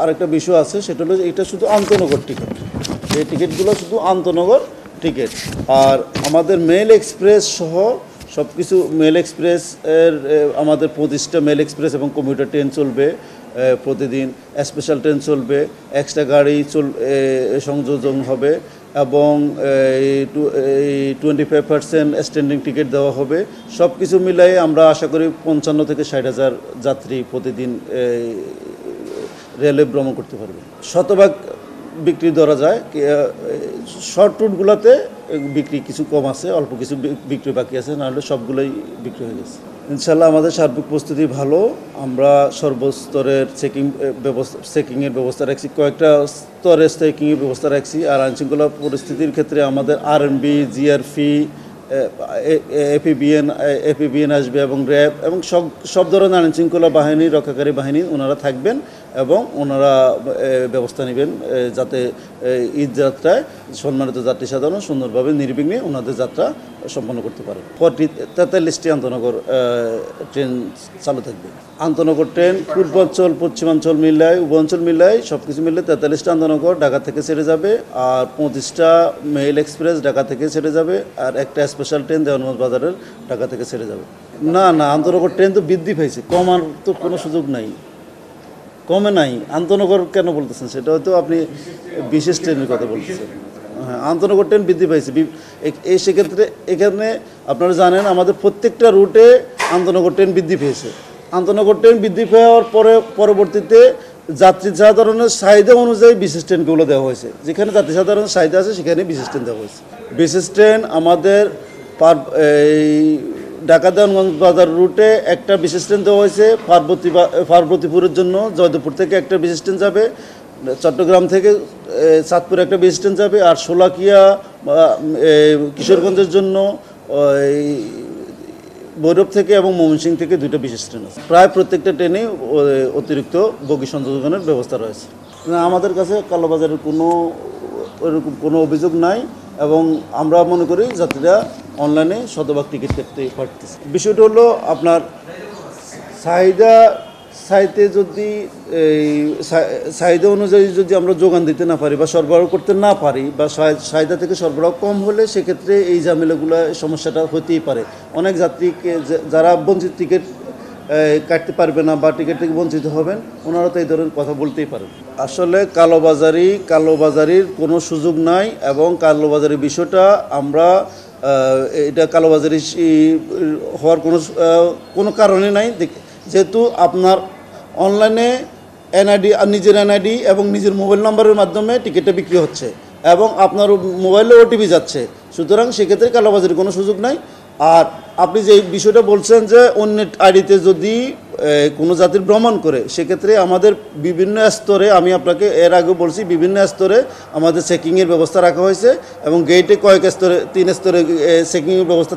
আরেকটা বিষয় আছে, সেটা হলো এটা শুধু আন্তনগর টিকিট। এই টিকিটগুলো শুধু আন্তনগর টিকিট। আর আমাদের মেল এক্সপ্রেস সহ সব কিছু, মেল এক্সপ্রেস এর আমাদের 25টা মেল এক্সপ্রেস এবং কমিউটার ট্রেন চলবে প্রতিদিন, স্পেশাল ট্রেন চলবে, এক্সট্রা গাড়ি সংযোজন হবে এবং 25% স্ট্যান্ডিং টিকিট দেওয়া হবে। সব কিছু মিলাই আমরা আশা করি 55 থেকে 60,000 যাত্রী প্রতিদিন রেলে ভ্রমণ করতে পারবে। শতভাগ বিক্রি ধরা যায়। শর্ট রুটগুলোতে বিক্রি কিছু কম আছে, অল্প কিছু বিক্রি বাকি আছে, নাহলে সবগুলোই বিক্রি হয়ে গেছে। ইনশাল্লাহ আমাদের সার্বিক প্রস্তুতি ভালো। আমরা সর্বস্তরের চেকিংয়ের ব্যবস্থা রাখছি, কয়েকটা স্তরের চেকিংয়ের ব্যবস্থা রাখছি। আর আইনশৃঙ্খলা পরিস্থিতির ক্ষেত্রে আমাদের আরএমবি, জিআরপি, এপিবিএন আসবে এবং র্যাব এবং সব ধরনের আইনশৃঙ্খলা বাহিনী, রক্ষাকারী বাহিনী ওনারা থাকবেন এবং ওনারা ব্যবস্থা নেবেন যাতে ঈদ যাত্রায় সম্মানিত যাত্রী সাধারণ সুন্দরভাবে নির্বিঘ্নে ওনাদের যাত্রা সম্পন্ন করতে পারে। 43টি আন্তনগর ট্রেন চালু থাকবে। আন্তনগর ট্রেন পূর্বাঞ্চল, পশ্চিমাঞ্চল মিলায়, উভয়াঞ্চল মিলায় সব কিছু মিলে 43টা আন্তনগর ঢাকা থেকে ছেড়ে যাবে, আর 25টা মেল এক্সপ্রেস ঢাকা থেকে ছেড়ে যাবে, আর একটা স্পেশাল ট্রেন দেওয়ানগঞ্জ বাজারের ঢাকা থেকে ছেড়ে যাবে। না, আন্তনগর ট্রেন তো বৃদ্ধি পেয়েছে, কমার তো কোনো সুযোগ নাই, কমে নাই। আন্তনগর কেন বলতেছেন? সেটা হয়তো আপনি বিশেষ ট্রেনের কথা বলতেছেন। হ্যাঁ, আন্তনগর ট্রেন বৃদ্ধি পাইছে। সেক্ষেত্রে এখানে আপনারা জানেন আমাদের প্রত্যেকটা রুটে আন্তনগর ট্রেন বৃদ্ধি পেয়েছে। আন্তনগর ট্রেন বৃদ্ধি পাওয়ার পরবর্তীতে যাত্রী সাধারণের চাহিদা অনুযায়ী বিশেষ ট্রেনগুলো দেওয়া হয়েছে। যেখানে যাত্রী সাধারণের চাহিদা আছে সেখানে বিশেষ ট্রেন দেওয়া হয়েছে। বিশেষ ট্রেন আমাদের ঢাকা দেওয়ানগঞ্জ বাজার রুটে একটা বিশেষ ট্রেন দেওয়া হয়েছে। পার্বতীপুরের জন্য জয়দেবপুর থেকে একটা বিশেষ ট্রেন যাবে, চট্টগ্রাম থেকে চাঁদপুরে একটা বিশেষ ট্রেন যাবে, আর শোলাকিয়া কিশোরগঞ্জের জন্য ভৈরব থেকে এবং ময়মনসিংহ থেকে 2টা বিশেষ ট্রেন আছে। প্রায় প্রত্যেকটা ট্রেনেই অতিরিক্ত বগি সংযোজনের ব্যবস্থা রয়েছে। আমাদের কাছে কালোবাজারের ওরকম কোনো অভিযোগ নাই এবং আমরা মনে করি যাত্রীরা অনলাইনে শতভাগ টিকিট কাটতে পারতেছে। বিষয়টা হলো আপনার চাহিদা অনুযায়ী যদি আমরা যোগান দিতে না পারি বা সরবরাহ করতে না পারি বা চাহিদা থেকে সরবরাহ কম হলে সেক্ষেত্রে এই ঝামেলাগুলো, সমস্যাটা হতেই পারে। অনেক যাত্রীকে যারা বঞ্চিত টিকিট কাটতে পারবে না বা টিকিট থেকে বঞ্চিত হবেন, ওনারা তো এই ধরনের কথা বলতেই পারেন। আসলে কালোবাজারির কোনো সুযোগ নাই এবং কালোবাজারির বিষয়টা আমরা এটা কালোবাজারি হওয়ার কোনো কারণে নাই। যেহেতু আপনার অনলাইনে এনআইডি, নিজের এনআইডি এবং নিজের মোবাইল নাম্বারের মাধ্যমে টিকিটটা বিক্রি হচ্ছে এবং আপনার মোবাইলে ওটিপি যাচ্ছে, সুতরাং সেক্ষেত্রে কালোবাজারির কোনো সুযোগ নাই। আর আপনি যে বিষয়টা বলছেন যে অন্য আইডিতে যদি কোনো জাতির ভ্রমণ করে, সেক্ষেত্রে আমাদের বিভিন্ন স্তরে, আমি আপনাকে এর আগে বলছি, বিভিন্ন স্তরে আমাদের চেকিংয়ের ব্যবস্থা রাখা হয়েছে এবং গেটে কয়েক স্তরে, 3 স্তরে চেকিংয়ের ব্যবস্থা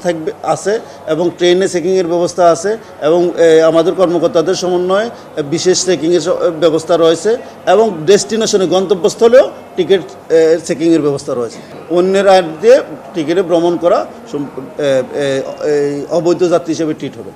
আছে এবং ট্রেনে চেকিংয়ের ব্যবস্থা আছে এবং আমাদের কর্মকর্তাদের সমন্বয়ে বিশেষ চেকিংয়ের ব্যবস্থা রয়েছে এবং ডেস্টিনেশনে, গন্তব্যস্থলেও টিকিট চেকিংয়ের ব্যবস্থা রয়েছে। অন্যের আইডি দিয়ে টিকিটে ভ্রমণ করা অবৈধ যাত্রী হিসেবে ট্রিট হবে।